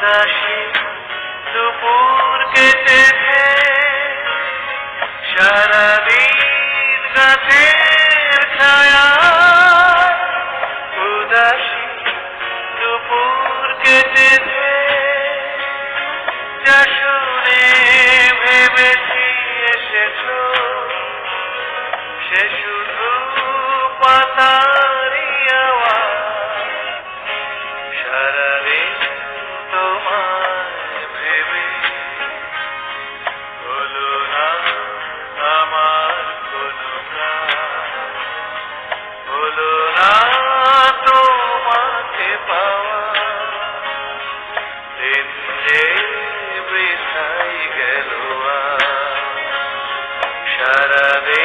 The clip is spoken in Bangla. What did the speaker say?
উদাসী দুপুর কেটেছে, সারাদিন গাছের ছায়া। উদাসী দুপুর কেটেছে, যা শুনে ভেবেছি এসেছো, সে শুধু পাতারি আওয়াজ। সারাদিন তোমায় ভেবে হলো না আমার কোনো কাজ, হলো না তোমাকে পাওয়া। দিন যে বৃথাই গেল, সারাদিন